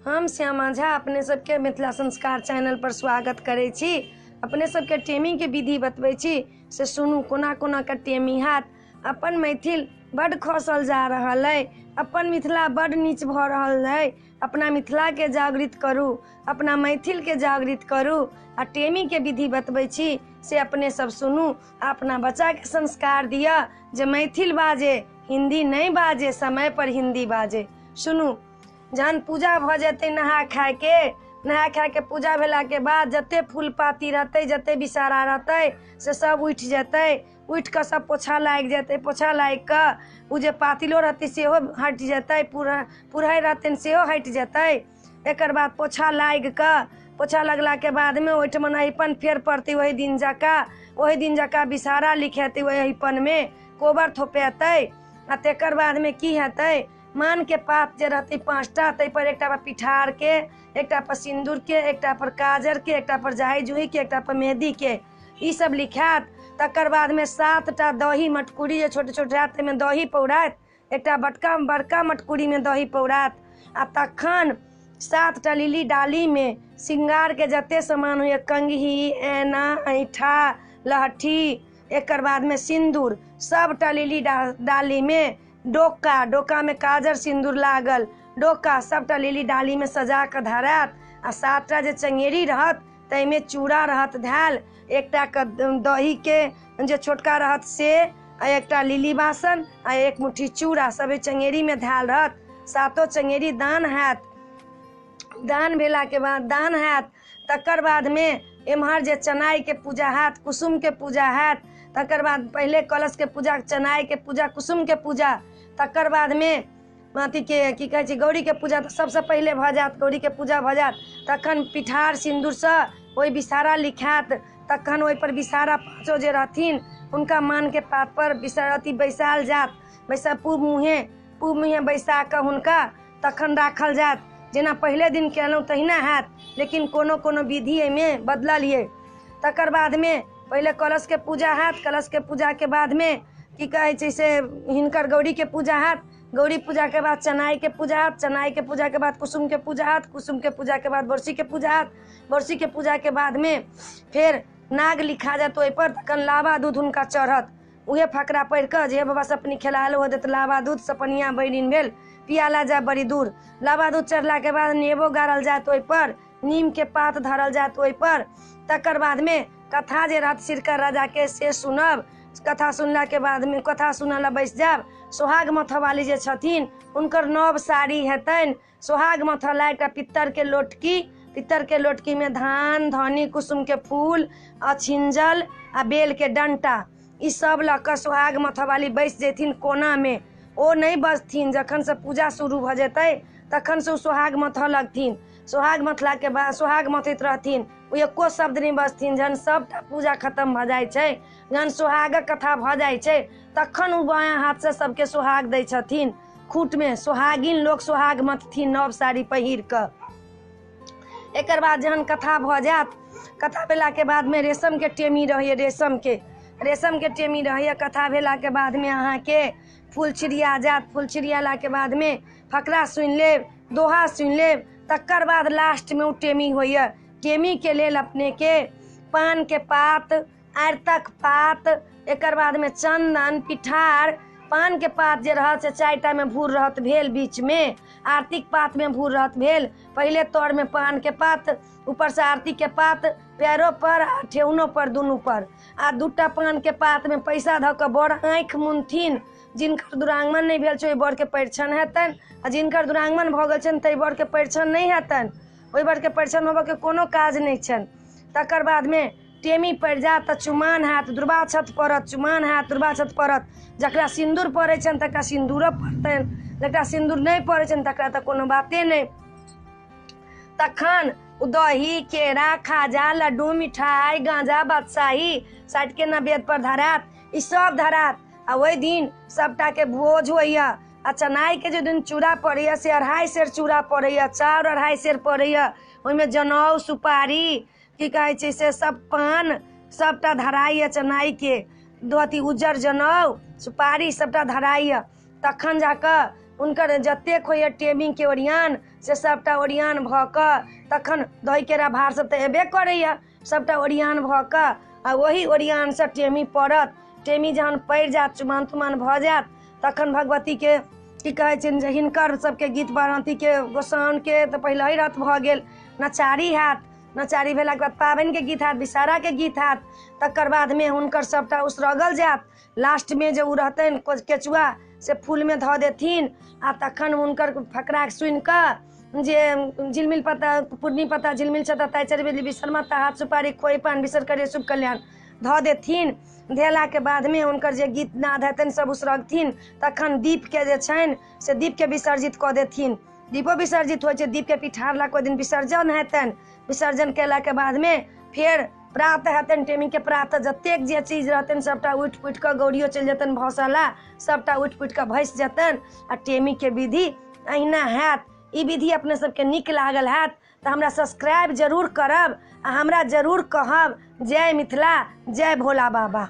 हम श्यामा झा अपने सबके मिथिला संस्कार चैनल पर स्वागत करै छी। अपने सबके टेमी के विधि बतबै छी से सुनू कोना कोना के टेमी हैत। अपन मैथिल बड़ खसल जा रहल है, अपन मिथिला बड़ नीच भऽ रहल है। अपना मिथिला के जागृत करू, अपना मैथिल के जागृत करू। आ टेमी के विधि बतबै छी से अपने सब सुनू। अपना बच्चा के संस्कार दिया जे मैथिल बाजे, हिंदी नहीं बाजे, समय पर हिंदी बाजे। सुनू, जहन पूजा भऽ जेतै नहा खाय के पूजा भेला के बाद जते फूल पाती रहतै, जते बिसारा रहतै से सब उठि जेतै। उठ कऽ सब पोछा लागि जेतै, पोछा लागि कऽ उ जे पातिलो रहतै सेहो हटि जेतै, पुरहै रहतै सेहो हटि जेतै। एकर बाद पोछा लागि कऽ, पोछा लगला के बाद में ओहिठमा अहिपन फेर पड़तै। ओहि दिन जका बिसारा लिखेतै, ओहि अहिपन में कोबर थोपेतै। आ तेकर बाद में की हेतै, मान के पात जे रहतै 5टा, तै पर एकटा पर पिठार के, एकटा पर सिंदूर के, एकटा पर काजर के, एकटा पर जाही जूही के, एकटा पर मेहंदी के, ई सब लिखात। तकर बाद में 7टा दही मटकुरी जे छोटे छोटे रहत में दही पौरात, एकटा बड़का मटकुरी में दही पौरात। आ तखन 7टा लिली डाली में श्रृंगार के जते सामान होइए, कंघी, ऐना, ऐठा, लहठी, एकर बाद में सिंदूर, सबटा लिली डाली में डोका में काजर सिंदूर लागल, डोका सबटा लिली डाली में सजा के धरात। आ 7टा जे चंगेरी रहत तै में चूड़ा रहत धैल, एकटा के दही के जे छोटका रहत से, आ एकटा लिली बासन, आ एक मुट्ठी चूड़ा सब चंगेरी में धैल रहत। 7 चंगेरी दान हैत। दान भेला के बाद दान हैत। तकर बाद में एम्हर जे चनाई के पूजा हैत, कुसुम के पूजा हैत। तकर बाद पहले कलश के पूजा, चनाई के पूजा, कुसुम के पूजा। तकर बाद में अथी के की कहै छै, गौरी के पूजा तो सबसे पहले भऽ जात। गौरी के पूजा भऽ जात, तखन पिठार सिंदूर से ओहि बिसारा लिखात। तखन ओहि पर बिसारा 5 जे रहथिन हुनका मान के पात पर बिसारती बैसाल जात। पूब मुँहे बैसा कऽ हुनका तखन राखल जात। जेना पहले दिन केलहुँ तहिना हैत, लेकिन कोनो कोनो विधि एहिमे बदलल ये। तकर बाद में पहले कलश के पूजा हैत। कलश के पूजा के बाद में की कहै छै से हिनकर गौरी के पूजा हैत। गौरी पूजा के बाद चनाई के पूजा हैत। चनाई के पूजा के बाद कुसुम के पूजा हैत। कुसुम के पूजा के बाद बरसी के पूजा हैत। बरसी के पूजा के बाद में फिर नाग लिखा जात ओहि पर। तखन लावा दूध हुनका चढ़त। उहे फकरा पढ़ि कऽ जे बाबा सपनी खेलायल हो देत, लावा दूध सपनिया बैरिन भेल, पियाला जा बड़ी दूर। लावा दूध चढ़ला के बाद नेबो गाड़ल जात ओहि पर, नीम के पात धरल जात ओहि पर। तकर बाद में कथा जे रहत सिरकर राजा के से सुनब। कथा सुनला के बाद में कथा सुनऽ ला बैस जाब। सोहाग मथऽ वाली जे छथिन हुनकर नव साड़ी हेतनि। सोहाग मथऽ ला एकटा पित्तर के लोटकी में धान, धनी, कुसुम के फूल, अछिंजल आ बेल के डंटा, ई सब लऽ कऽ सोहाग मथऽ वाली बैस जेथिन कोना में। ओ नहीं बसथिन, जखन से पूजा शुरू भऽ जेतै तखन से सोहाग मथऽ लगथिन। सोहाग मथला के बाद सोहाग मथैत रहथिन, ओ एको शब्द नहीं बजथिन। जहन सबटा पूजा खत्म भऽ जाइ छै, जहन सोहागक कथा भऽ जाइ छै, तखन ओ बायां हाथ से सबके सोहाग दै छथिन। खूट में सोहागिन लोग सोहाग मथथिन नव साड़ी पहिर कऽ। एकर बाद जहन कथा भऽ जात, कथा भेला के बाद में रेशम के टेमी रहैए, रेशम के टेमी रहैए। कथा भेला के बाद में अहाँ के फूल छिड़िया जात। फूल छिड़ियाला के बाद में फकरा सुनि लेब, दोहा सुनि लेब। तकर बाद लास्ट में उ टेमी होइए। टेमी के लेल अपने के पान के पात, आरतक पात, एकर बाद में चंदन, पिठार। पान के पात जे रहत से 4टा में भूर रहत भेल बीच में, आरती के पात में भूर रहत भेल। पहले तौर में पान के पात, ऊपर से आरती के पात, पैरों पर आ ठेहुनों पर, दुनू पर। आ 2टा पान के पात में पैसा धऽ कऽ बड़ आँखि मुनथिन। जिनकर दुरागमन नहीं भेल छै ओहि बर के परिछन हेतनि, आ जिनकर दुरागमन भऽ गेल छनि ताहि बर के परिछन नहीं हेतनि। ओहि बर के परिछन होबऽ के कोनो काज नहीं छनि। तकर बाद में टेमी पड़ि जात तऽ चुमाओन हैत, दुर्वाक्षत पड़त, चुमाओन हैत, दुर्वाक्षत पड़त। जकरा सिंदूर पड़ै छनि तकरा सिंदूरो पड़तनि, जकरा सिंदूर नहीं पड़ै छनि तकरा तऽ कोनो बाते नहीं। तखन दही, केरा, खाजा, लड्डू, मिठाई, गांजा, बादशाही साइट के नैवेद्य पर धरात। ई सब धरात। आ ओहि दिन सबटा के भोज होइए। आ चनाई के जे दिन चूड़ा पड़ैए से 2.5 सेर चूड़ा पड़ैए, चाउर 2.5 सेर पड़ैए। ओहिमे जनौ, सुपारी, की कहै छै से सब पान सबटा धराइए। चनाई के अथी उज्जर जनौ, सुपारी सबटा धराइए। तखन जाकऽ हुनकर जतेक होइए टेमी के ओरियान से सबटा ओरियान भऽ कऽ तखन दही केरा भार सब तऽ एबे करैया, सबटा ओरियान भऽ कऽ आ ओही ओरियानसँ टेमी पड़त। टेमी जहन पड़ि जायत, चुमाओन तुमाओन भऽ जायत, तखन भगवतीके की कहै छै जे हिनकर सबके गीत बारातीके गोसाउनके तऽ पहिलहि रात भऽ गेल, नचारी हैत, नचारी भेलाके बाद पाबनिके गीत हैत, विषहाराके गीत हैत, तकर बादमे हुनकर सबटा उसरगल जायत। लास्टमे जे ओ रहतनि केचुआ से फूलमे धऽ देथिन आ तखन हुनकर फकरा सुनि कऽ जे झिलमिल पत्ता पूर्णी पत्ता झिलमिल छता ताइ चढ़बेली विश्वकर्मा हाथ सुपारी खोइ पान बिसर करे शुभ कल्याण धऽ देथिन। धेलाके बादमे हुनकर जे गीत नाद हेतनि सब उसरगथिन, तखन दीपके जे छनि से दीपके विसर्जित कऽ देथिन। दीपो विसर्जित होइ छै, दीपके पिठारलाके ओहि दिन विसर्जन हेतनि। विसर्जन केलाके बादमे फेर प्रात हेतनि, टेमीके प्रात जतेक जे चीज रहतनि सबटा उठि पुठि कऽ गौरियो चलि जेतनि भौसाला, सबटा उठि पुठि कऽ भसि जेतनि आ टेमीके विधि अहिना हैत। ई विधि अपने सबके नीक लागल हैत तऽ हमरा सब्सक्राइब जरूर करब आ हमरा जरूर कहब जय मिथिला, जय भोला बाबा।